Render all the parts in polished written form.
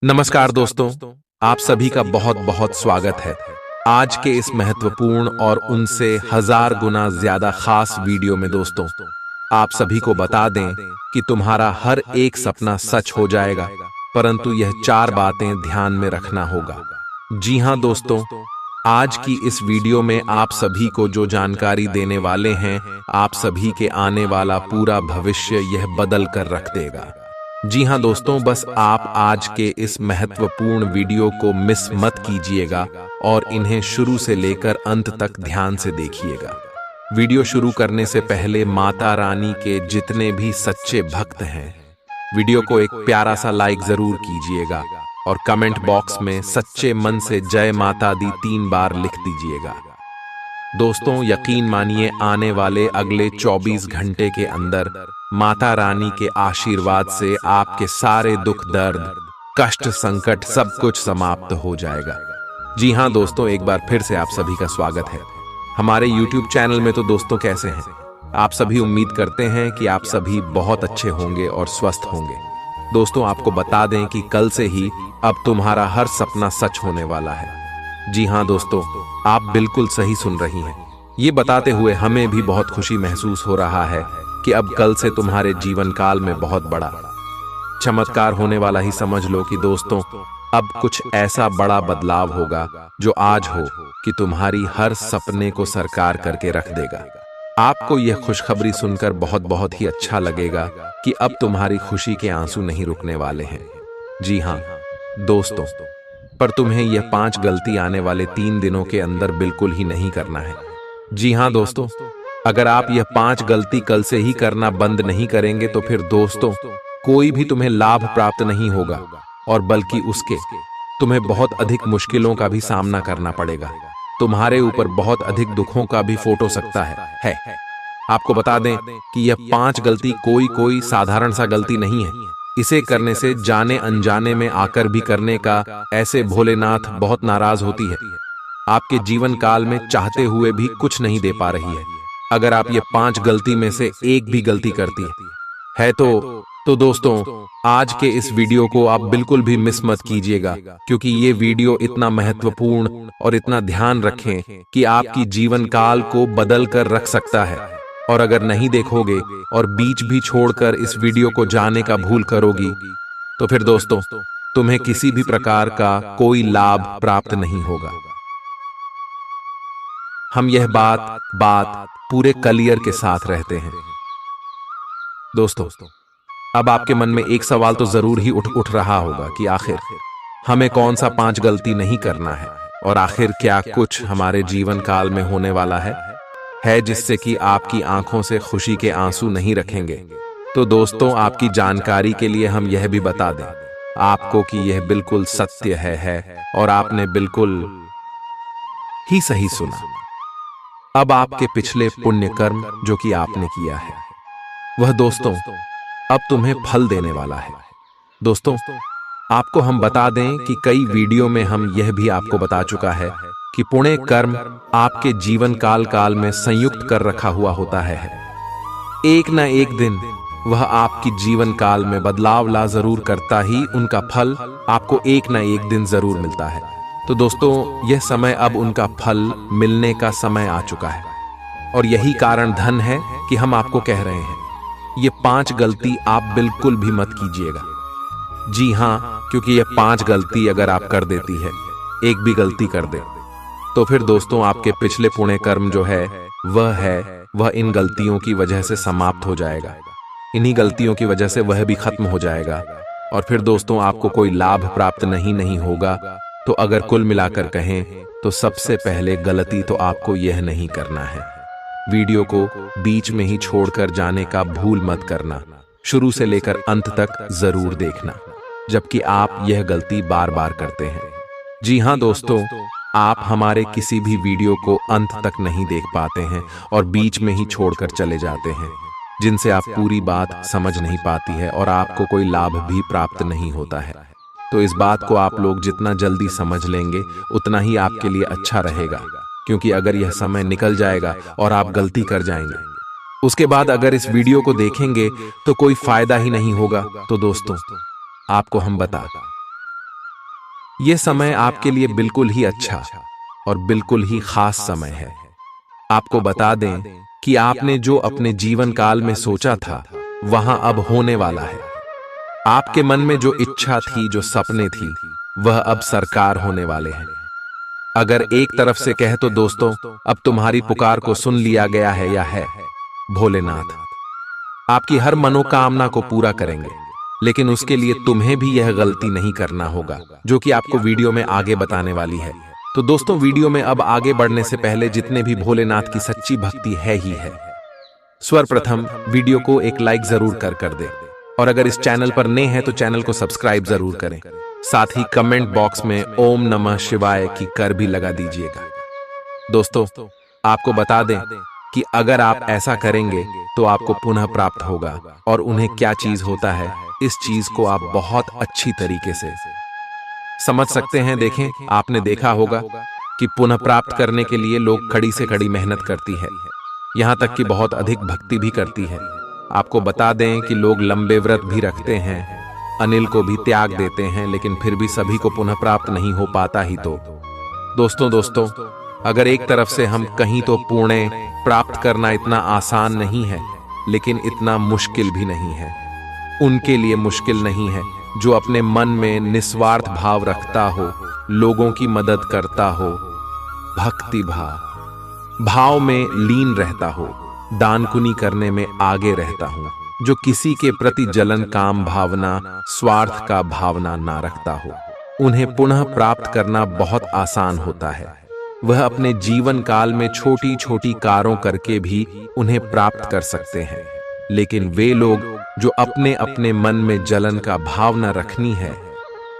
नमस्कार दोस्तों, आप सभी का बहुत बहुत स्वागत है। आज के इस महत्वपूर्ण और उनसे हजार गुना ज्यादा खास वीडियो में दोस्तों, आप सभी को बता दें कि तुम्हारा हर एक सपना सच हो जाएगा, परंतु यह 4 बातें ध्यान में रखना होगा। जी हां दोस्तों, आज की इस वीडियो में आप सभी को जो जानकारी देने वाले हैं, आप सभी के आने वाला पूरा भविष्य यह बदल कर रख देगा। जी हां दोस्तों, बस आप आज के इस महत्वपूर्ण वीडियो को मिस मत कीजिएगा और इन्हें शुरू से लेकर अंत तक ध्यान से देखिएगा। वीडियो शुरू करने से पहले माता रानी के जितने भी सच्चे भक्त हैं, वीडियो को एक प्यारा सा लाइक जरूर कीजिएगा और कमेंट बॉक्स में सच्चे मन से जय माता दी 3 बार लिख दीजिएगा। दोस्तों, यकीन मानिए, आने वाले अगले 24 घंटे के अंदर माता रानी के आशीर्वाद से आपके सारे दुख दर्द, कष्ट, संकट सब कुछ समाप्त हो जाएगा। जी हां दोस्तों, एक बार फिर से आप सभी का स्वागत है हमारे YouTube चैनल में। तो दोस्तों, कैसे हैं आप सभी? उम्मीद करते हैं कि आप सभी बहुत अच्छे होंगे और स्वस्थ होंगे। दोस्तों, आपको बता दें कि कल से ही अब तुम्हारा हर सपना सच होने वाला है। जी हां दोस्तों, आप बिल्कुल सही सुन रही हैं। ये बताते हुए हमें भी बहुत खुशी महसूस हो रहा है कि अब कल से तुम्हारे जीवन काल में बहुत बड़ा चमत्कार होने वाला ही समझ लो कि दोस्तों, अब कुछ ऐसा बड़ा बदलाव होगा जो आज हो कि तुम्हारी हर सपने को साकार करके रख देगा। आपको यह खुशखबरी सुनकर बहुत बहुत ही अच्छा लगेगा कि अब तुम्हारी खुशी के आंसू नहीं रुकने वाले हैं। जी हां दोस्तों, पर तुम्हें यह 5 गलती आने वाले 3 दिनों के अंदर बिल्कुल ही नहीं करना है। जी हां दोस्तों, अगर आप यह 5 गलती कल से ही करना बंद नहीं करेंगे तो फिर दोस्तों, कोई भी तुम्हें लाभ प्राप्त नहीं होगा और बल्कि उसके तुम्हें बहुत अधिक मुश्किलों का भी सामना करना पड़ेगा। तुम्हारे ऊपर बहुत अधिक दुखों का भी फोटो सकता है। आपको बता दें कि यह 5 गलती कोई साधारण सा गलती नहीं है। इसे करने से जाने अनजाने में आकर भी करने का ऐसे भोलेनाथ बहुत नाराज होती है। आपके जीवन काल में चाहते हुए भी कुछ नहीं दे पा रही है। अगर आप ये 5 गलती में से एक भी गलती करती है तो दोस्तों, आज के इस वीडियो को आप बिल्कुल भी मिस मत कीजिएगा, क्योंकि ये वीडियो इतना महत्वपूर्ण और इतना ध्यान रखें कि आपकी जीवन काल को बदल कर रख सकता है। और अगर नहीं देखोगे और बीच भी छोड़कर इस वीडियो को जाने का भूल करोगी तो फिर दोस्तों, तुम्हें किसी भी प्रकार का कोई लाभ प्राप्त नहीं होगा। हम यह बात पूरे क्लियर के साथ रहते हैं। दोस्तों, अब आपके मन में एक सवाल तो जरूर ही उठ रहा होगा कि आखिर हमें कौन सा 5 गलती नहीं करना है और आखिर क्या कुछ हमारे जीवन काल में होने वाला है जिससे कि आपकी आंखों से खुशी के आंसू नहीं रखेंगे। तो दोस्तों, आपकी जानकारी के लिए हम यह भी बता दें आपको कि यह बिल्कुल सत्य है और आपने बिल्कुल ही सही सुना। अब आपके पिछले पुण्य कर्म जो कि आपने किया है, वह दोस्तों अब तुम्हें फल देने वाला है। दोस्तों, आपको हम बता दें कि कई वीडियो में हम यह भी आपको बता चुका है कि पुण्य कर्म आपके जीवन काल में संयुक्त कर रखा हुआ होता है। एक न एक दिन वह आपकी जीवन काल में बदलाव ला जरूर करता ही उनका फल आपको एक न एक दिन जरूर मिलता है। तो दोस्तों, यह समय अब उनका फल मिलने का समय आ चुका है और यही कारण धन है कि हम आपको कह रहे हैं ये 5 गलती आप बिल्कुल भी मत कीजिएगा। जी हां, क्योंकि ये 5 गलती अगर आप कर देती है, एक भी गलती कर दे, तो फिर दोस्तों आपके पिछले पुण्य कर्म जो है वह इन गलतियों की वजह से समाप्त हो जाएगा। इन्हीं गलतियों की वजह से वह भी खत्म हो जाएगा और फिर दोस्तों आपको कोई लाभ प्राप्त नहीं होगा। तो अगर कुल मिलाकर कहें तो सबसे पहले गलती तो आपको यह नहीं करना है। वीडियो को बीच में ही छोड़कर जाने का भूल मत करना, शुरू से लेकर अंत तक जरूर देखना, जबकि आप यह गलती बार बार करते हैं। जी हां दोस्तों, आप हमारे किसी भी वीडियो को अंत तक नहीं देख पाते हैं और बीच में ही छोड़कर चले जाते हैं, जिनसे आप पूरी बात समझ नहीं पाती है और आपको कोई लाभ भी प्राप्त नहीं होता है। तो इस बात को आप लोग जितना जल्दी समझ लेंगे उतना ही आपके लिए अच्छा रहेगा, क्योंकि अगर यह समय निकल जाएगा और आप गलती कर जाएंगे, उसके बाद अगर इस वीडियो को देखेंगे तो कोई फायदा ही नहीं होगा। तो दोस्तों, आपको हम बता ये समय आपके लिए बिल्कुल ही अच्छा और बिल्कुल ही खास समय है। आपको बता दें कि आपने जो अपने जीवन काल में सोचा था वहां अब होने वाला है। आपके मन में जो इच्छा थी, जो सपने थी, वह अब साकार होने वाले हैं। अगर एक तरफ से कहे तो दोस्तों, अब तुम्हारी पुकार को सुन लिया गया है या है। भोलेनाथ आपकी हर मनोकामना को पूरा करेंगे, लेकिन उसके लिए तुम्हें भी यह गलती नहीं करना होगा जो कि आपको वीडियो में आगे बताने वाली है। तो दोस्तों, वीडियो में अब आगे बढ़ने से पहले जितने भी भोलेनाथ की सच्ची भक्ति है ही है, सर्वप्रथम वीडियो को एक लाइक जरूर कर दे, और अगर इस चैनल पर नए हैं तो चैनल को सब्सक्राइब जरूर करें। साथ ही कमेंट बॉक्स में ओम नमः शिवाय की कर भी लगा दीजिएगा। दोस्तों, आपको बता दें कि अगर आप ऐसा करेंगे तो आपको पुनः प्राप्त होगा, और उन्हें क्या चीज होता है इस चीज को आप बहुत अच्छी तरीके से समझ सकते हैं। देखें, आपने देखा होगा कि पुनः प्राप्त करने के लिए लोग कड़ी से कड़ी मेहनत करती है, यहां तक कि बहुत अधिक भक्ति भी करती है। आपको बता दें कि लोग लंबे व्रत भी रखते हैं, अनिल को भी त्याग देते हैं, लेकिन फिर भी सभी को पुनः प्राप्त नहीं हो पाता ही तो। दोस्तों, अगर एक तरफ से हम कहीं तो पुण्य प्राप्त करना इतना आसान नहीं है, लेकिन इतना मुश्किल भी नहीं है। उनके लिए मुश्किल नहीं है जो अपने मन में निस्वार्थ भाव रखता हो, लोगों की मदद करता हो, भक्ति भाव में लीन रहता हो, दान पुण्य करने में आगे रहता हूं, जो किसी के प्रति जलन, काम भावना, स्वार्थ का भावना ना रखता हो। उन्हें पुनः प्राप्त करना बहुत आसान होता है। वह अपने जीवन काल में छोटी छोटी कारों करके भी उन्हें प्राप्त कर सकते हैं, लेकिन वे लोग जो अपने अपने मन में जलन का भावना रखनी है,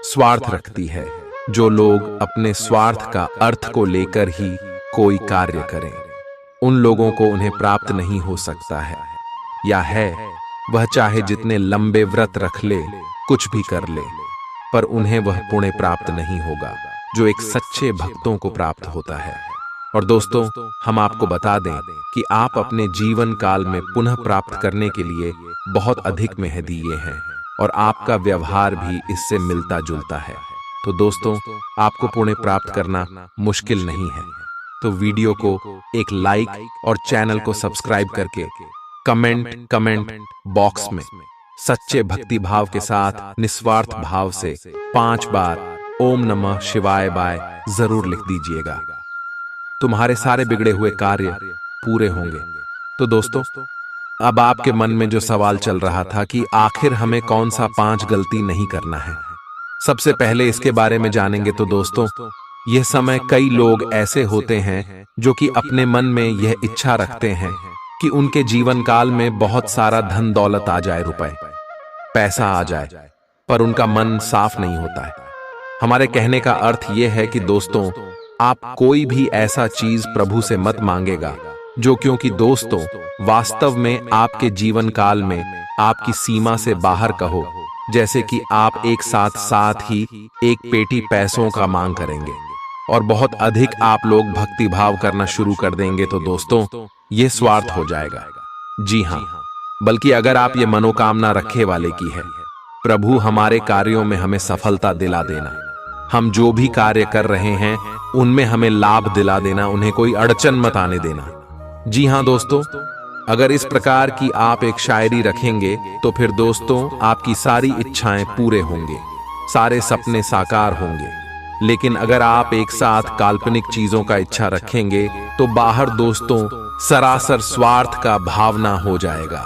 स्वार्थ रखती है, जो लोग अपने स्वार्थ का अर्थ को लेकर ही कोई कार्य करें, उन लोगों को उन्हें प्राप्त नहीं हो सकता है, या है वह चाहे जितने लंबे व्रत रख ले, कुछ भी कर ले, पर उन्हें वह पुण्य प्राप्त नहीं होगा जो एक सच्चे भक्तों को प्राप्त होता है। और दोस्तों, हम आपको बता दें कि आप अपने जीवन काल में पुनः प्राप्त करने के लिए बहुत अधिक मेहनती हैं, और आपका व्यवहार भी इससे मिलता जुलता है। तो दोस्तों, आपको पुण्य प्राप्त करना मुश्किल नहीं है, तो वीडियो को एक लाइक और चैनल को सब्सक्राइब करके कमेंट बॉक्स में सच्चे भक्ति भाव के साथ निस्वार्थ भाव से 5 बार ओम नमः शिवाय बाय जरूर लिख दीजिएगा। तुम्हारे सारे बिगड़े हुए कार्य पूरे होंगे। तो दोस्तों, अब आपके मन में जो सवाल चल रहा था कि आखिर हमें कौन सा 5 गलती नहीं करना है, सबसे पहले इसके बारे में जानेंगे। तो दोस्तों, यह समय कई लोग ऐसे होते हैं जो कि अपने मन में यह इच्छा रखते हैं कि उनके जीवन काल में बहुत सारा धन दौलत आ जाए, रुपए पैसा आ जाए, पर उनका मन साफ नहीं होता है। हमारे कहने का अर्थ यह है कि दोस्तों, आप कोई भी ऐसा चीज प्रभु से मत मांगेगा जो, क्योंकि दोस्तों वास्तव में आपके जीवन काल में आपकी सीमा से बाहर का हो, जैसे कि आप एक साथ ही एक पेटी पैसों का मांग करेंगे और बहुत अधिक आप लोग भक्ति भाव करना शुरू कर देंगे। तो दोस्तों, ये स्वार्थ हो जाएगा। जी हाँ, बल्कि अगर आप ये मनोकामना रखे वाले की है, प्रभु हमारे कार्यों में हमें सफलता दिला देना, हम जो भी कार्य कर रहे हैं उनमें हमें लाभ दिला देना, उन्हें कोई अड़चन मत आने देना। जी हाँ दोस्तों, अगर इस प्रकार की आप एक शायरी रखेंगे तो फिर दोस्तों आपकी सारी इच्छाएं पूरे होंगे, सारे सपने साकार होंगे। लेकिन अगर आप एक साथ काल्पनिक चीजों का इच्छा रखेंगे तो बाहर दोस्तों सरासर स्वार्थ का भावना हो जाएगा।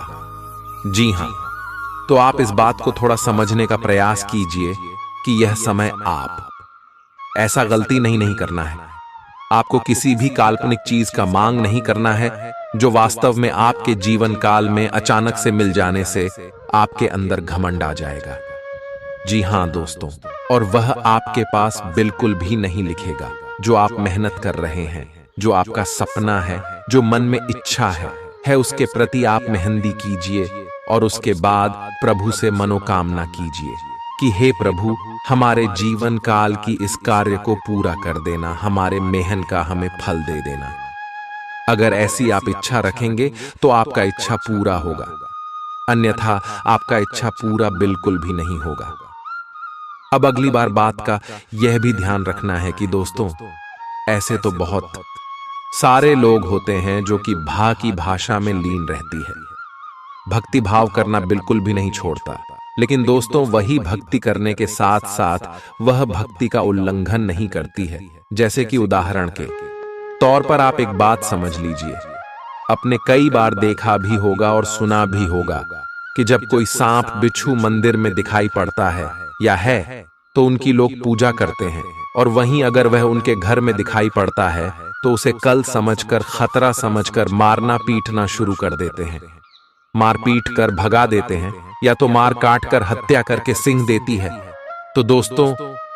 जी हाँ, तो आप इस बात को थोड़ा समझने का प्रयास कीजिए कि यह समय आप ऐसा गलती नहीं करना है। आपको किसी भी काल्पनिक चीज का मांग नहीं करना है जो वास्तव में आपके जीवन काल में अचानक से मिल जाने से आपके अंदर घमंड आ जाएगा। जी हाँ दोस्तों, और वह आपके पास बिल्कुल भी नहीं लिखेगा जो आप मेहनत कर रहे हैं, जो आपका सपना है, जो मन में इच्छा है उसके प्रति आप मेहंदी कीजिए और उसके बाद प्रभु से मनोकामना कीजिए कि हे प्रभु, हमारे जीवन काल की इस कार्य को पूरा कर देना, हमारे मेहनत का हमें फल दे देना। अगर ऐसी आप इच्छा रखेंगे तो आपका इच्छा पूरा होगा, अन्यथा आपका इच्छा पूरा बिल्कुल भी नहीं होगा। अब अगली बार बात का यह भी ध्यान रखना है कि दोस्तों, ऐसे तो बहुत सारे लोग होते हैं जो कि भा की भाषा में लीन रहती है, भक्ति भाव करना बिल्कुल भी नहीं छोड़ता, लेकिन दोस्तों वही भक्ति करने के साथ साथ वह भक्ति का उल्लंघन नहीं करती है। जैसे कि उदाहरण के तौर पर आप एक बात समझ लीजिए, आपने कई बार देखा भी होगा और सुना भी होगा कि जब कोई सांप बिच्छू मंदिर में दिखाई पड़ता है या है तो उनकी लोग पूजा करते हैं, और वहीं अगर वह उनके घर में दिखाई पड़ता है तो उसे कल समझकर, खतरा समझकर मारना पीटना शुरू कर देते हैं, मार पीट कर भगा देते हैं, या तो मार काट कर हत्या करके सिंह देती है। तो दोस्तों,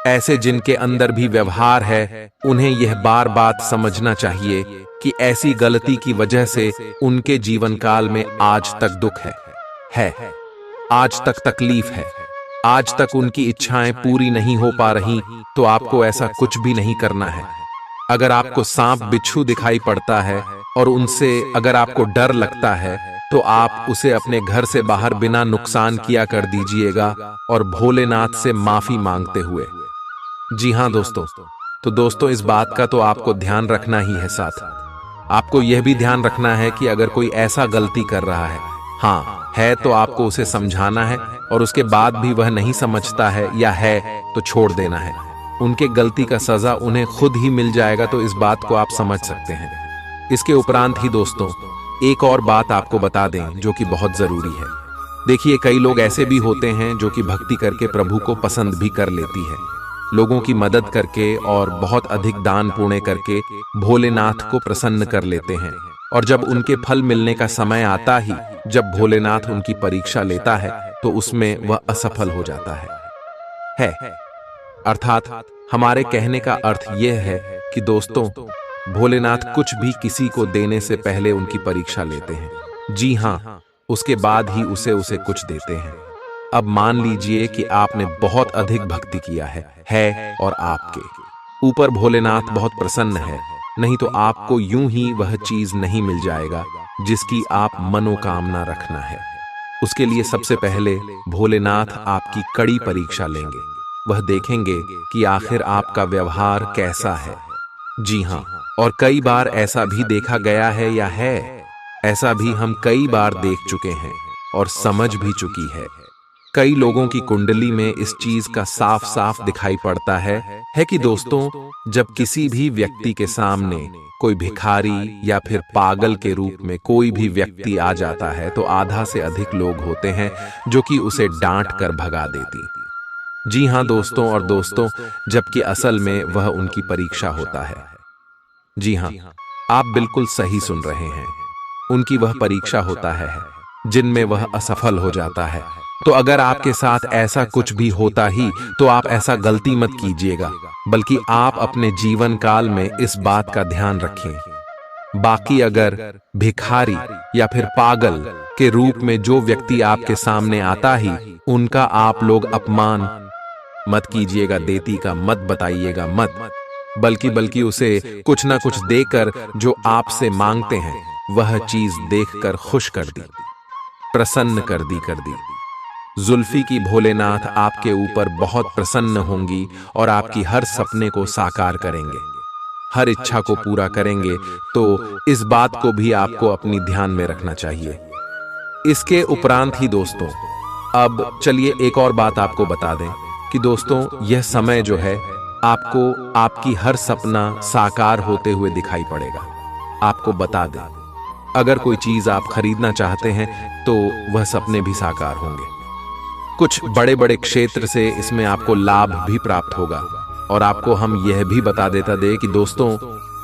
ऐसे जिनके अंदर भी व्यवहार है, उन्हें यह बार बात समझना चाहिए कि ऐसी गलती की वजह से उनके जीवन काल में आज तक दुख है, आज तक तकलीफ है, आज तक उनकी इच्छाएं पूरी नहीं हो पा रही। तो आपको ऐसा कुछ भी नहीं करना है। अगर आपको सांप बिच्छू दिखाई पड़ता है और उनसे अगर आपको डर लगता है तो आप उसे अपने घर से बाहर बिना नुकसान किया कर दीजिएगा, और भोलेनाथ से माफी मांगते हुए। जी हां दोस्तों, तो दोस्तों इस बात का तो आपको ध्यान रखना ही है। साथ आपको यह भी ध्यान रखना है कि अगर कोई ऐसा गलती कर रहा है, हाँ है, तो आपको उसे समझाना है, और उसके बाद भी वह नहीं समझता है या है तो छोड़ देना है। उनके गलती का सजा उन्हें खुद ही मिल जाएगा, तो इस बात को आप समझ सकते हैं। इसके उपरांत ही दोस्तों एक और बात आपको बता दें जो कि बहुत जरूरी है। देखिए, कई लोग ऐसे भी होते हैं जो कि भक्ति करके प्रभु को पसंद भी कर लेती है, लोगों की मदद करके और बहुत अधिक दान पुण्य करके भोलेनाथ को प्रसन्न कर लेते हैं, और जब उनके फल मिलने का समय आता ही, जब भोलेनाथ उनकी परीक्षा लेता है तो उसमें वह असफल हो जाता है। अर्थात हमारे कहने का अर्थ यह है कि दोस्तों, भोलेनाथ कुछ भी किसी को देने से पहले उनकी परीक्षा लेते हैं। जी हाँ, उसके बाद ही उसे कुछ देते हैं। अब मान लीजिए कि आपने बहुत अधिक भक्ति किया है और आपके ऊपर भोलेनाथ बहुत प्रसन्न है, नहीं तो आपको यूं ही वह चीज नहीं मिल जाएगा जिसकी आप मनोकामना रखना है। उसके लिए सबसे पहले भोलेनाथ आपकी कड़ी परीक्षा लेंगे। वह देखेंगे कि आखिर आपका व्यवहार कैसा है। जी हाँ, और कई बार ऐसा भी देखा गया है या है, ऐसा भी हम कई बार देख चुके हैं और समझ भी चुकी है। कई लोगों की कुंडली में इस चीज का साफ साफ दिखाई पड़ता है कि दोस्तों, जब किसी भी व्यक्ति के सामने कोई भिखारी या फिर पागल के रूप में कोई भी व्यक्ति आ जाता है तो आधा से अधिक लोग होते हैं जो कि उसे डांट कर भगा देती। जी हाँ दोस्तों, और दोस्तों, जबकि असल में वह उनकी परीक्षा होता है। जी हाँ, आप बिल्कुल सही सुन रहे हैं, उनकी वह परीक्षा होता है जिनमें वह असफल हो जाता है। तो अगर आपके साथ ऐसा कुछ भी होता ही तो आप ऐसा गलती मत कीजिएगा, बल्कि आप अपने जीवन काल में इस बात का ध्यान रखें। बाकी अगर भिखारी या फिर पागल के रूप में जो व्यक्ति आपके सामने आता ही, उनका आप लोग अपमान मत कीजिएगा, देती का मत बताइएगा, मत, बल्कि उसे कुछ ना कुछ देकर जो आपसे मांगते हैं वह चीज देखकर खुश कर दी, प्रसन्न कर दी। जुल्फी की भोलेनाथ आपके ऊपर बहुत प्रसन्न होंगी और आपकी हर सपने को साकार करेंगे, हर इच्छा को पूरा करेंगे। तो इस बात को भी आपको अपनी ध्यान में रखना चाहिए। इसके उपरांत ही दोस्तों, अब चलिए एक और बात आपको बता दें कि दोस्तों, यह समय जो है आपको आपकी हर सपना साकार होते हुए दिखाई पड़ेगा। आपको बता दें, अगर कोई चीज आप खरीदना चाहते हैं तो वह सपने भी साकार होंगे। कुछ बड़े बड़े क्षेत्र से इसमें आपको लाभ भी प्राप्त होगा। और आपको हम यह भी बता देता दे कि दोस्तों,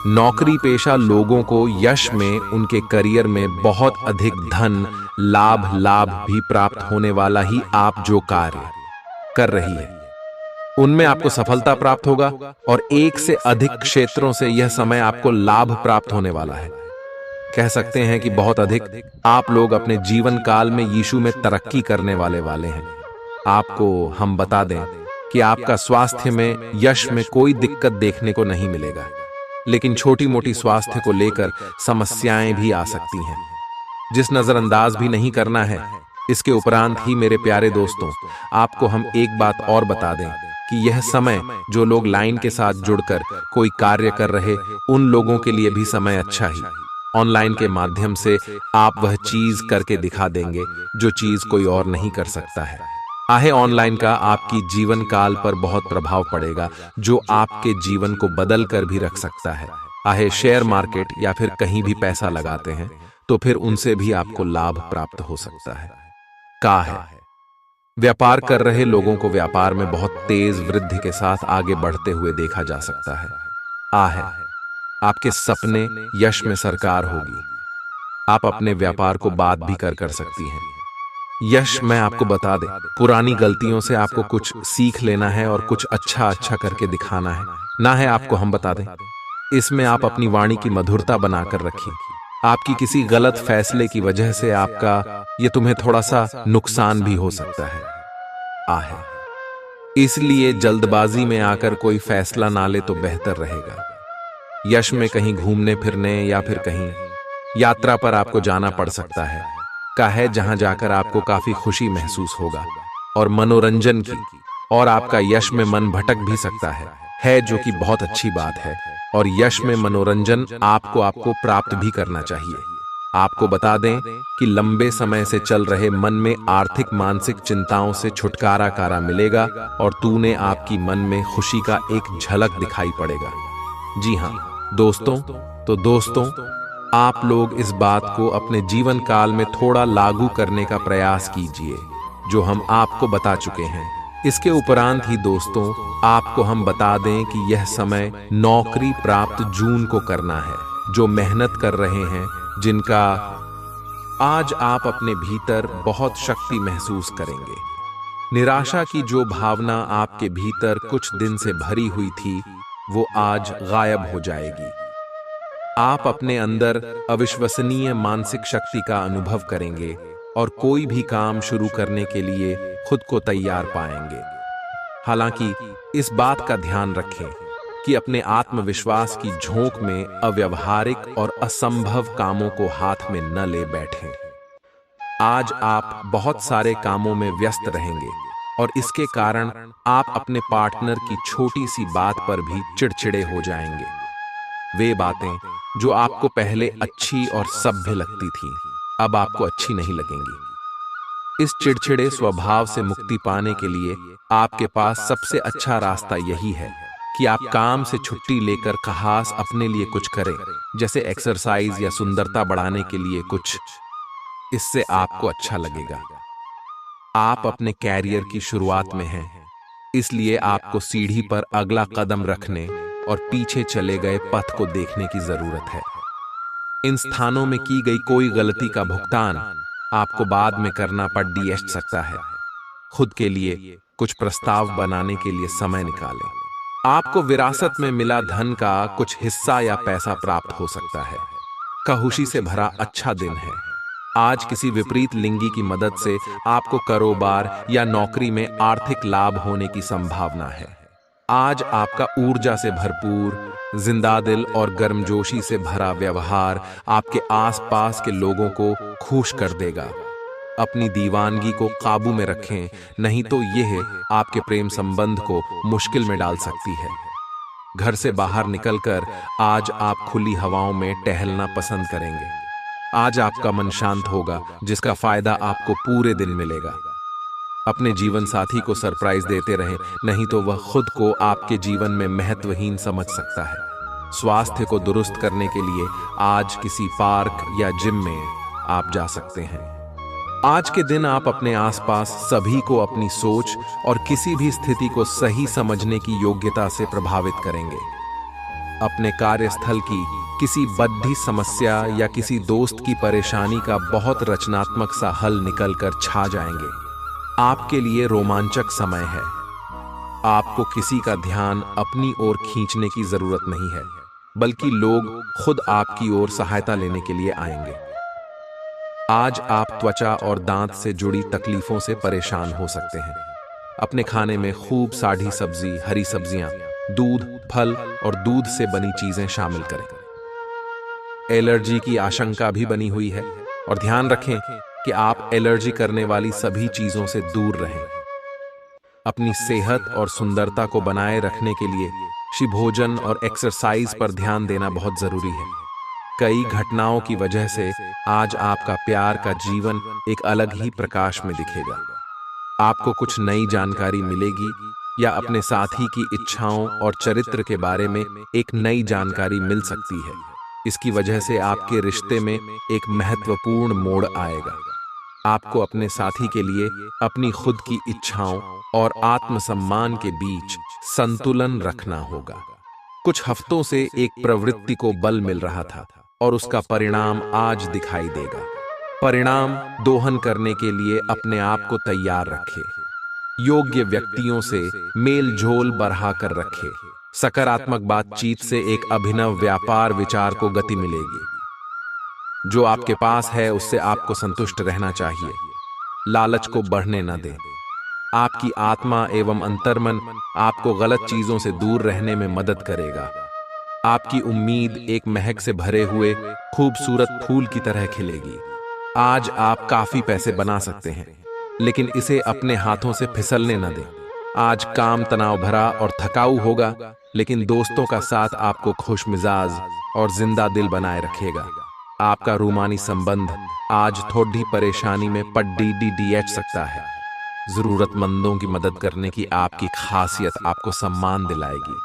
नौकरी पेशा लोगों को यश में, उनके करियर में बहुत अधिक धन लाभ भी प्राप्त होने वाला ही आप जो कार्य कर रही है उनमें आपको सफलता प्राप्त होगा, और एक से अधिक क्षेत्रों से यह समय आपको लाभ प्राप्त होने वाला है। कह सकते हैं कि बहुत अधिक आप लोग अपने जीवन काल में यीशु में तरक्की करने वाले हैं। आपको हम बता दें कि आपका स्वास्थ्य में, यश में कोई दिक्कत देखने को नहीं मिलेगा, लेकिन छोटी मोटी स्वास्थ्य को लेकर समस्याएं भी आ सकती हैं, जिस नजरअंदाज भी नहीं करना है। इसके उपरांत ही मेरे प्यारे दोस्तों, आपको हम एक बात और बता दें कि यह समय जो लोग लाइन के साथ जुड़कर कोई कार्य कर रहे उन लोगों के लिए भी समय अच्छा ही। ऑनलाइन के माध्यम से आप वह चीज करके दिखा देंगे जो चीज कोई और नहीं कर सकता है। आहे ऑनलाइन का आपकी जीवन काल पर बहुत प्रभाव पड़ेगा जो आपके जीवन को बदल कर भी रख सकता है। आहे शेयर मार्केट या फिर कहीं भी पैसा लगाते हैं तो फिर उनसे भी आपको लाभ प्राप्त हो सकता है। का है व्यापार कर रहे लोगों को व्यापार में बहुत तेज वृद्धि के साथ आगे बढ़ते हुए देखा जा सकता है। आ है आपके सपने यश में सरकार होगी। आप अपने व्यापार को बात भी कर सकती हैं। यश मैं आपको बता दें, पुरानी गलतियों से आपको कुछ सीख लेना है और कुछ अच्छा अच्छा करके दिखाना है ना है आपको हम बता दें। इसमें आप अपनी वाणी की मधुरता बनाकर रखिए। आपकी किसी गलत फैसले की वजह से आपका ये तुम्हें थोड़ा सा नुकसान भी हो सकता है। आहे इसलिए जल्दबाजी में आकर कोई फैसला ना ले तो बेहतर रहेगा। यश में कहीं घूमने फिरने या फिर कहीं यात्रा पर आपको जाना पड़ सकता है का है जहां जाकर आपको काफी खुशी महसूस होगा और मनोरंजन की, और आपका यश में मन भटक भी सकता है जो कि बहुत अच्छी बात है। और यश में मनोरंजन आपको प्राप्त भी करना चाहिए। आपको बता दें कि लंबे समय से चल रहे मन में आर्थिक मानसिक चिंताओं से छुटकारा मिलेगा और तूने आपकी मन में खुशी का एक झलक दिखाई पड़ेगा। जी हाँ दोस्तों, तो दोस्तों आप लोग इस बात को अपने जीवन काल में थोड़ा लागू करने का प्रयास कीजिए जो हम आपको बता चुके हैं। इसके उपरांत ही दोस्तों आपको हम बता दें कि यह समय नौकरी प्राप्त जून को करना है। जो मेहनत कर रहे हैं जिनका आज आप अपने भीतर बहुत शक्ति महसूस करेंगे। निराशा की जो भावना आपके भीतर कुछ दिन से भरी हुई थी वो आज गायब हो जाएगी। आप अपने अंदर अविश्वसनीय मानसिक शक्ति का अनुभव करेंगे और कोई भी काम शुरू करने के लिए खुद को तैयार पाएंगे। हालांकि इस बात का ध्यान रखें कि अपने आत्मविश्वास की झोंक में अव्यावहारिक और असंभव कामों को हाथ में न ले बैठें। आज आप बहुत सारे कामों में व्यस्त रहेंगे और इसके कारण आप अपने पार्टनर की छोटी सी बात पर भी चिड़चिड़े हो जाएंगे। वे बातें जो आपको पहले अच्छी और सभ्य लगती थीं, अब आपको अच्छी नहीं लगेंगी। इस चिड़चिड़े स्वभाव से मुक्ति पाने के लिए आपके पास सबसे अच्छा रास्ता यही है कि आप काम से छुट्टी लेकर खास अपने लिए कुछ करें, जैसे एक्सरसाइज या सुंदरता बढ़ाने के लिए कुछ। इससे आपको अच्छा लगेगा। आप अपने कैरियर की शुरुआत में हैं, इसलिए आपको सीढ़ी पर अगला कदम रखने और पीछे चले गए पथ को देखने की जरूरत है। इन स्थानों में की गई कोई गलती का भुगतान आपको बाद में करना पड़ सकता है। खुद के लिए कुछ प्रस्ताव बनाने के लिए समय निकालें। आपको विरासत में मिला धन का कुछ हिस्सा या पैसा प्राप्त हो सकता है। खुशी से भरा अच्छा दिन है। आज किसी विपरीत लिंगी की मदद से आपको कारोबार या नौकरी में आर्थिक लाभ होने की संभावना है। आज आपका ऊर्जा से भरपूर, जिंदा दिल और गर्मजोशी से भरा व्यवहार आपके आसपास के लोगों को खुश कर देगा। अपनी दीवानगी को काबू में रखें, नहीं तो यह आपके प्रेम संबंध को मुश्किल में डाल सकती है। घर से बाहर निकलकर आज आप खुली हवाओं में टहलना पसंद करेंगे। आज आपका मन शांत होगा, जिसका फायदा आपको पूरे दिन मिलेगा। अपने जीवन साथी को सरप्राइज देते रहें, नहीं तो वह खुद को आपके जीवन में महत्वहीन समझ सकता है। स्वास्थ्य को दुरुस्त करने के लिए आज किसी पार्क या जिम में आप जा सकते हैं। आज के दिन आप अपने आसपास सभी को अपनी सोच और किसी भी स्थिति को सही समझने की योग्यता से प्रभावित करेंगे। अपने कार्यस्थल की किसी बद्धी समस्या या किसी दोस्त की परेशानी का बहुत रचनात्मक सा हल निकलकर छा जाएंगे। आपके लिए रोमांचक समय है। आपको किसी का ध्यान अपनी ओर खींचने की जरूरत नहीं है, बल्कि लोग खुद आपकी ओर सहायता लेने के लिए आएंगे। आज आप त्वचा और दांत से जुड़ी तकलीफों से परेशान हो सकते हैं। अपने खाने में खूब साढ़ी सब्जी, हरी सब्जियां, दूध, फल और दूध से बनी चीजें शामिल करें। एलर्जी की आशंका भी बनी हुई है और ध्यान रखें कि आप एलर्जी करने वाली सभी चीजों से दूर रहें। अपनी सेहत और सुंदरता को बनाए रखने के लिए भोजन और एक्सरसाइज पर ध्यान देना बहुत जरूरी है। कई घटनाओं की वजह से आज आपका प्यार का जीवन एक अलग ही प्रकाश में दिखेगा। आपको कुछ नई जानकारी मिलेगी या अपने साथी की इच्छाओं और चरित्र के बारे में एक नई जानकारी मिल सकती है। इसकी वजह से आपके रिश्ते में एक महत्वपूर्ण मोड़ आएगा। आपको अपने साथी के लिए अपनी खुद की इच्छाओं और आत्मसम्मान के बीच संतुलन रखना होगा। कुछ हफ्तों से एक प्रवृत्ति को बल मिल रहा था और उसका परिणाम आज दिखाई देगा। परिणाम दोहन करने के लिए अपने आप को तैयार रखें। योग्य व्यक्तियों से मेल जोल बढ़ाकर रखें। सकारात्मक बातचीत से एक अभिनव व्यापार विचार को गति मिलेगी। जो आपके पास है उससे आपको संतुष्ट रहना चाहिए। लालच को बढ़ने न दें। आपकी आत्मा एवं अंतर्मन आपको गलत चीजों से दूर रहने में मदद करेगा। आपकी उम्मीद एक महक से भरे हुए खूबसूरत फूल की तरह खिलेगी। आज आप काफी पैसे बना सकते हैं, लेकिन इसे अपने हाथों से फिसलने न दें। आज काम तनाव भरा और थकाऊ होगा, लेकिन दोस्तों का साथ आपको खुशमिजाज और जिंदा दिल बनाए रखेगा। आपका रूमानी संबंध आज थोड़ी परेशानी में पड़ सकता है। जरूरतमंदों की मदद करने की आपकी खासियत आपको सम्मान दिलाएगी।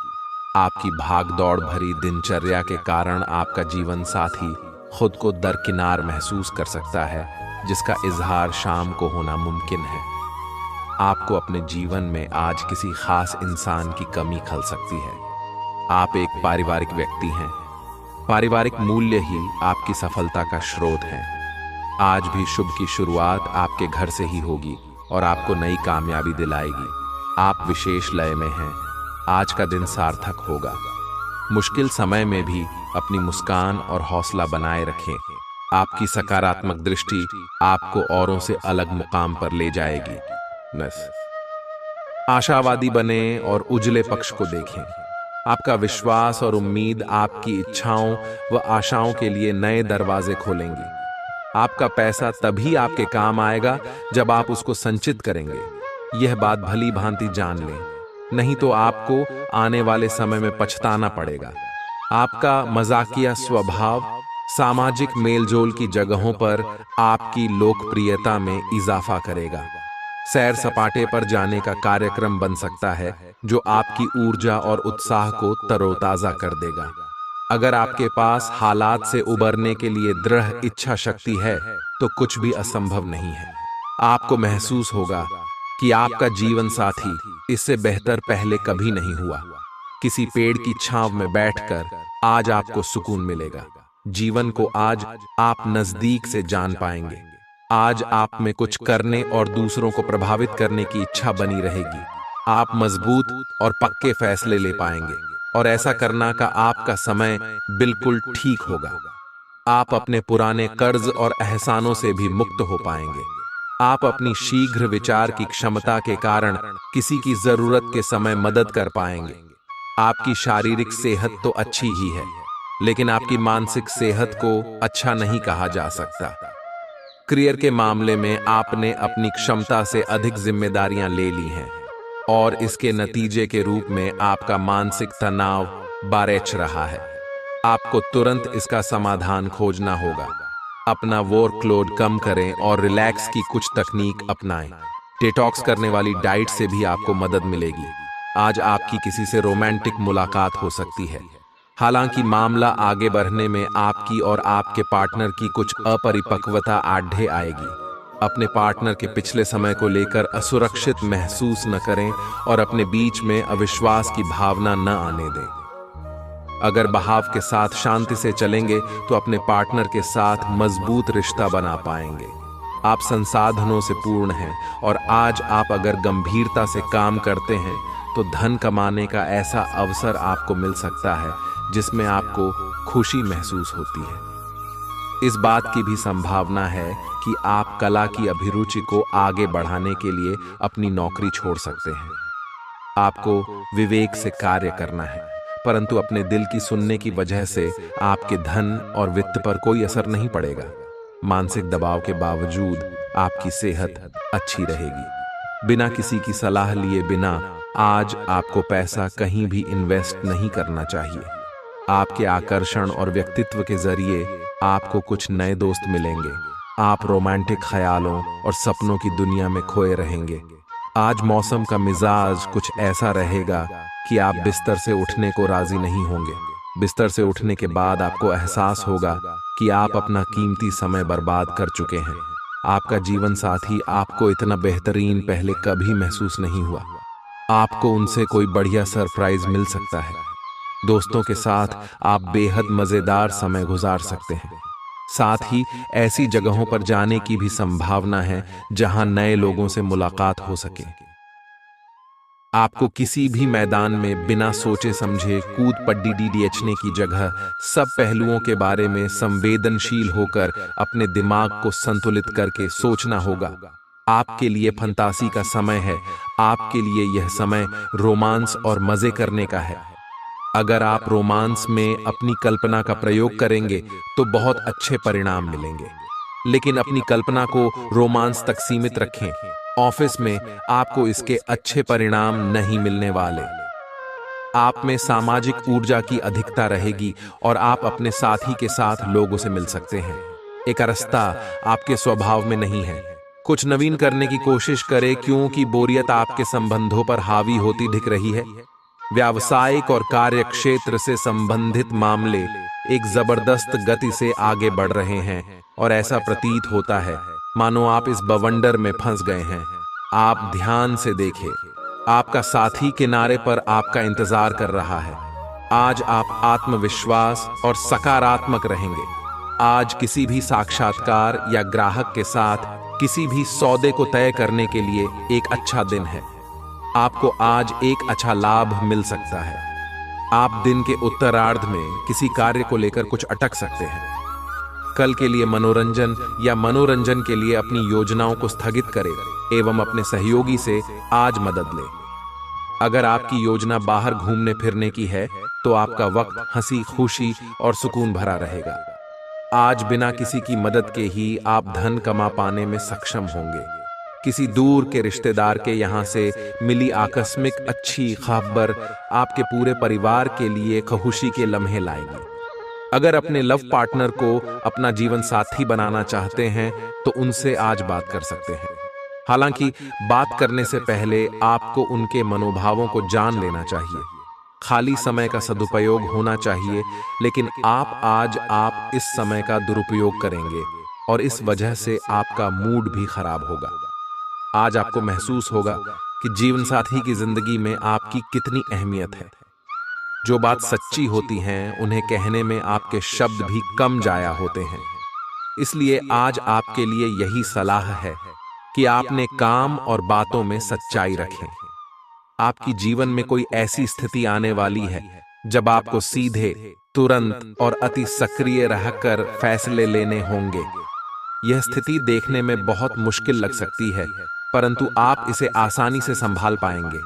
आपकी भागदौड़ भरी दिनचर्या के कारण आपका जीवन साथी खुद को दरकिनार महसूस कर सकता है, जिसका इजहार शाम को होना मुमकिन है। आपको अपने जीवन में आज किसी खास इंसान की कमी खल सकती है। आप एक पारिवारिक व्यक्ति हैं। पारिवारिक मूल्य ही आपकी सफलता का स्रोत है। आज भी शुभ की शुरुआत आपके घर से ही होगी और आपको नई कामयाबी दिलाएगी। आप विशेष लय में हैं। आज का दिन सार्थक होगा। मुश्किल समय में भी अपनी मुस्कान और हौसला बनाए रखें। आपकी सकारात्मक दृष्टि आपको औरों से अलग मुकाम पर ले जाएगी। आशावादी बने और उजले पक्ष को देखें। आपका विश्वास और उम्मीद आपकी इच्छाओं व आशाओं के लिए नए दरवाजे खोलेंगी। आपका पैसा तभी आपके काम आएगा जब आप उसको संचित करेंगे। यह बात भली भांति जान लें, नहीं तो आपको आने वाले समय में पछताना पड़ेगा। आपका मजाकिया स्वभाव सामाजिक मेलजोल की जगहों पर आपकी लोकप्रियता में इजाफा करेगा। सैर सपाटे पर जाने का कार्यक्रम बन सकता है, जो आपकी ऊर्जा और उत्साह को तरोताजा कर देगा। अगर आपके पास हालात से उबरने के लिए दृढ़ इच्छा शक्ति है, तो कुछ भी असंभव नहीं है। आपको महसूस होगा कि आपका जीवन साथी इससे बेहतर पहले कभी नहीं हुआ। किसी पेड़ की छांव में बैठकर आज आपको सुकून मिलेगा। जीवन को आज आप नजदीक से जान पाएंगे। आज आप में कुछ करने और दूसरों को प्रभावित करने की इच्छा बनी रहेगी। आप मजबूत और पक्के फैसले ले पाएंगे और ऐसा करना का आपका समय बिल्कुल ठीक होगा। आप अपने पुराने कर्ज और एहसानों से भी मुक्त हो पाएंगे। आप अपनी शीघ्र विचार की क्षमता के कारण किसी की जरूरत के समय मदद कर पाएंगे। आपकी शारीरिक सेहत तो अच्छी ही है, लेकिन आपकी मानसिक सेहत को अच्छा नहीं कहा जा सकता। करियर के मामले में आपने अपनी क्षमता से अधिक जिम्मेदारियां ले ली हैं और इसके नतीजे के रूप में आपका मानसिक तनाव बढ़ रहा है। आपको तुरंत इसका समाधान खोजना होगा। अपना वर्कलोड कम करें और रिलैक्स की कुछ तकनीक अपनाएं। डिटॉक्स करने वाली डाइट से भी आपको मदद मिलेगी। आज आपकी किसी से रोमांटिक मुलाकात हो सकती है। हालांकि मामला आगे बढ़ने में आपकी और आपके पार्टनर की कुछ अपरिपक्वता आढ़े आएगी। अपने पार्टनर के पिछले समय को लेकर असुरक्षित महसूस न करें और अपने बीच में अविश्वास की भावना न आने दें। अगर बहाव के साथ शांति से चलेंगे तो अपने पार्टनर के साथ मजबूत रिश्ता बना पाएंगे। आप संसाधनों से पूर्ण हैं और आज आप अगर गंभीरता से काम करते हैं तो धन कमाने का ऐसा अवसर आपको मिल सकता है जिसमें आपको खुशी महसूस होती है। इस बात की भी संभावना है कि आप कला की अभिरुचि को आगे बढ़ाने के लिए अपनी नौकरी छोड़ सकते हैं। आपको विवेक से कार्य करना है, परंतु अपने दिल की सुनने की वजह से आपके धन और वित्त पर कोई असर नहीं पड़ेगा। मानसिक दबाव के बावजूद आपकी सेहत अच्छी रहेगी। बिना किसी की सलाह लिए बिना आज आपको पैसा कहीं भी इन्वेस्ट नहीं करना चाहिए। आपके आकर्षण और व्यक्तित्व के जरिए आपको कुछ नए दोस्त मिलेंगे। आप रोमांटिक ख्यालों और सपनों की दुनिया में खोए रहेंगे। आज मौसम का मिजाज कुछ ऐसा रहेगा कि आप बिस्तर से उठने को राजी नहीं होंगे। बिस्तर से उठने के बाद आपको एहसास होगा कि आप अपना कीमती समय बर्बाद कर चुके हैं। आपका जीवन साथी आपको इतना बेहतरीन पहले कभी महसूस नहीं हुआ। आपको उनसे कोई बढ़िया सरप्राइज मिल सकता है। दोस्तों के साथ आप बेहद मजेदार समय गुजार सकते हैं। साथ ही ऐसी जगहों पर जाने की भी संभावना है जहां नए लोगों से मुलाकात हो सके। आपको किसी भी मैदान में बिना सोचे समझे कूद पड्डी डीडीएचने की जगह सब पहलुओं के बारे में संवेदनशील होकर अपने दिमाग को संतुलित करके सोचना होगा। आपके लिए फंतासी का समय है। आपके लिए यह समय रोमांस और मजे करने का है। अगर आप रोमांस में अपनी कल्पना का प्रयोग करेंगे तो बहुत अच्छे परिणाम मिलेंगे, लेकिन अपनी कल्पना को रोमांस तक सीमित रखें। ऑफिस में आपको इसके अच्छे परिणाम नहीं मिलने वाले। आप में सामाजिक ऊर्जा की अधिकता रहेगी और आप अपने साथी के साथ लोगों से मिल सकते हैं। एक रास्ता आपके स्वभाव में नहीं है। कुछ नवीन करने की कोशिश करें, क्योंकि बोरियत आपके संबंधों पर हावी होती दिख रही है। व्यावसायिक और कार्य क्षेत्र से संबंधित मामले एक जबरदस्त गति से आगे बढ़ रहे हैं और ऐसा प्रतीत होता है मानो आप इस बवंडर में फंस गए हैं। आप ध्यान से देखें, आपका साथी किनारे पर आपका इंतजार कर रहा है। आज आप आत्मविश्वास और सकारात्मक रहेंगे। आज किसी भी साक्षात्कार या ग्राहक के साथ किसी भी सौदे को तय करने के लिए एक अच्छा दिन है। आपको आज एक अच्छा लाभ मिल सकता है। आप दिन के उत्तरार्ध में किसी कार्य को लेकर कुछ अटक सकते हैं। कल के लिए मनोरंजन या मनोरंजन के लिए अपनी योजनाओं को स्थगित करें एवं अपने सहयोगी से आज मदद लें। अगर आपकी योजना बाहर घूमने फिरने की है तो आपका वक्त हंसी खुशी और सुकून भरा रहेगा। आज बिना किसी की मदद के ही आप धन कमा पाने में सक्षम होंगे। किसी दूर के रिश्तेदार के यहाँ से मिली आकस्मिक अच्छी खबर आपके पूरे परिवार के लिए खुशी के लम्हे लाएगी। अगर अपने लव पार्टनर को अपना जीवन साथी बनाना चाहते हैं तो उनसे आज बात कर सकते हैं। हालांकि बात करने से पहले आपको उनके मनोभावों को जान लेना चाहिए। खाली समय का सदुपयोग होना चाहिए, लेकिन आप इस समय का दुरुपयोग करेंगे और इस वजह से आपका मूड भी खराब होगा। आज आपको महसूस होगा कि जीवन साथी की जिंदगी में आपकी कितनी अहमियत है। जो बात सच्ची होती हैं उन्हें कहने में आपके शब्द भी कम जाया होते हैं। इसलिए आज आपके लिए यही सलाह है कि आपने काम और बातों में सच्चाई रखें। आपकी जीवन में कोई ऐसी स्थिति आने वाली है जब आपको सीधे, तुरंत और अति सक्रिय रहकर फैसले लेने होंगे। यह स्थिति देखने में बहुत मुश्किल लग सकती है, परंतु आप इसे आसानी से संभाल पाएंगे।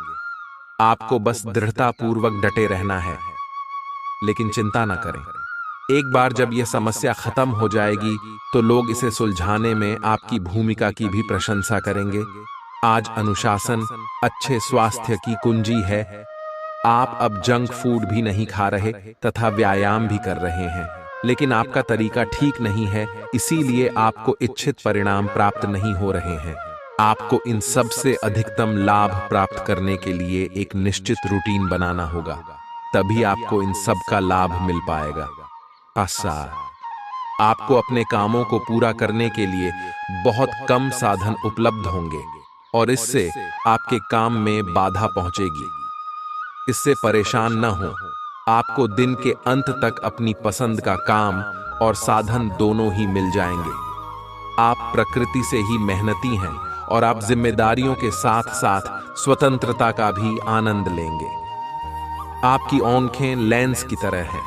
आपको बस दृढ़तापूर्वक डटे रहना है, लेकिन चिंता न करें। एक बार जब यह समस्या खत्म हो जाएगी तो लोग इसे सुलझाने में आपकी भूमिका की भी प्रशंसा करेंगे। आज अनुशासन अच्छे स्वास्थ्य की कुंजी है। आप अब जंक फूड भी नहीं खा रहे तथा व्यायाम भी कर रहे हैं, लेकिन आपका तरीका ठीक नहीं है, इसीलिए आपको इच्छित परिणाम प्राप्त नहीं हो रहे हैं। आपको इन सब से अधिकतम लाभ प्राप्त करने के लिए एक निश्चित रूटीन बनाना होगा, तभी आपको इन सब का लाभ मिल पाएगा। आपको अपने कामों को पूरा करने के लिए बहुत कम साधन उपलब्ध होंगे और इससे आपके काम में बाधा पहुंचेगी। इससे परेशान न हो। आपको दिन के अंत तक अपनी पसंद का काम और साधन दोनों ही मिल जाएंगे। आप प्रकृति से ही मेहनती हैं और आप जिम्मेदारियों के साथ साथ स्वतंत्रता का भी आनंद लेंगे। आपकी आंखें लेंस की तरह हैं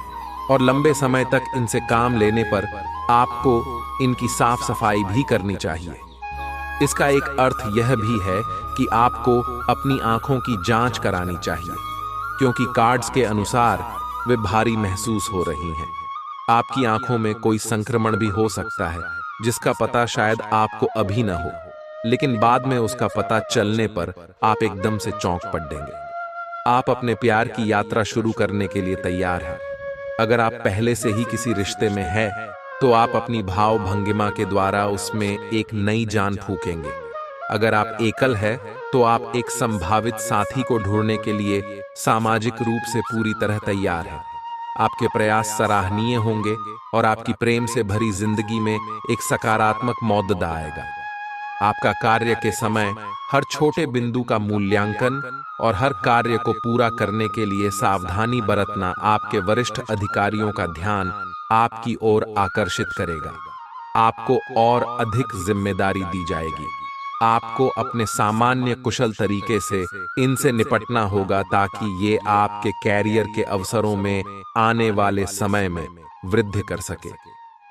और लंबे समय तक इनसे काम लेने पर आपको इनकी साफ सफाई भी करनी चाहिए। इसका एक अर्थ यह भी है कि आपको अपनी आंखों की जांच करानी चाहिए, क्योंकि कार्ड्स के अनुसार वे भारी महसूस हो रही हैं। आपकी आंखों में कोई संक्रमण भी हो सकता है जिसका पता शायद आपको अभी न हो, लेकिन बाद में उसका पता चलने पर आप एकदम से चौंक पड़ेंगे। आप अपने प्यार की यात्रा शुरू करने के लिए तैयार हैं। अगर आप पहले से ही किसी रिश्ते में हैं, तो आप अपनी भाव भंगिमा के द्वारा उसमें एक नई जान फूकेंगे। अगर आप एकल है, तो आप एक संभावित साथी को ढूंढने के लिए सामाजिक रूप से पूरी तरह तैयार हैं। आपके प्रयास सराहनीय होंगे और आपकी प्रेम से भरी जिंदगी में एक सकारात्मक मौजूदा आएगा। आपका कार्य के समय हर छोटे बिंदु का मूल्यांकन और हर कार्य को पूरा करने के लिए सावधानी बरतना आपके वरिष्ठ अधिकारियों का ध्यान आपकी ओर आकर्षित करेगा। आपको और अधिक जिम्मेदारी दी जाएगी। आपको अपने सामान्य कुशल तरीके से इनसे निपटना होगा ताकि ये आपके कैरियर के अवसरों में आने वाले समय में वृद्धि कर सके।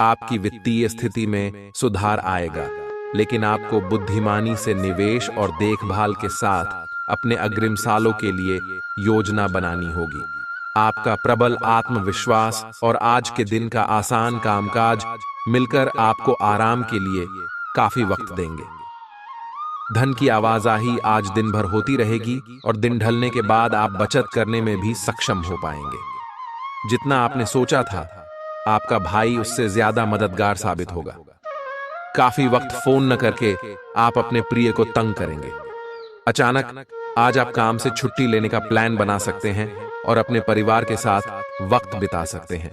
आपकी वित्तीय स्थिति में सुधार आएगा, लेकिन आपको बुद्धिमानी से निवेश और देखभाल के साथ अपने अग्रिम सालों के लिए योजना बनानी होगी। आपका प्रबल आत्मविश्वास और आज के दिन का आसान कामकाज मिलकर आपको आराम के लिए काफी वक्त देंगे। धन की आवाजाही आज दिन भर होती रहेगी और दिन ढलने के बाद आप बचत करने में भी सक्षम हो पाएंगे। जितना आपने सोचा था, आपका भाई उससे ज्यादा मददगार साबित होगा। काफी वक्त फोन न करके आप अपने प्रिय को तंग करेंगे। अचानक आज आप काम से छुट्टी लेने का प्लान बना सकते हैं और अपने परिवार के साथ वक्त बिता सकते हैं।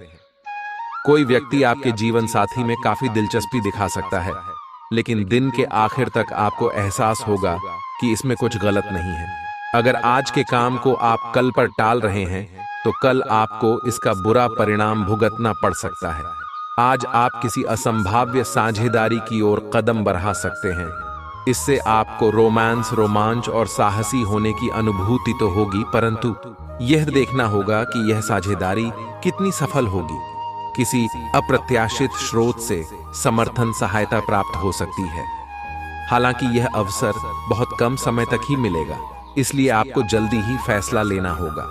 कोई व्यक्ति आपके जीवन साथी में काफी दिलचस्पी दिखा सकता है, लेकिन दिन के आखिर तक आपको एहसास होगा कि इसमें कुछ गलत नहीं है। अगर आज के काम को आप कल पर टाल रहे हैं, तो कल आपको इसका बुरा परिणाम भुगतना पड़ सकता है। आज आप किसी असंभाव्य साझेदारी की ओर कदम बढ़ा सकते हैं। इससे आपको रोमांच और साहसी होने की अनुभूति तो होगी, परंतु यह देखना होगा कि यह साझेदारी कितनी सफल होगी। किसी अप्रत्याशित स्रोत से समर्थन सहायता प्राप्त हो सकती है। हालांकि यह अवसर बहुत कम समय तक ही मिलेगा, इसलिए आपको जल्दी ही फैसला लेना होगा।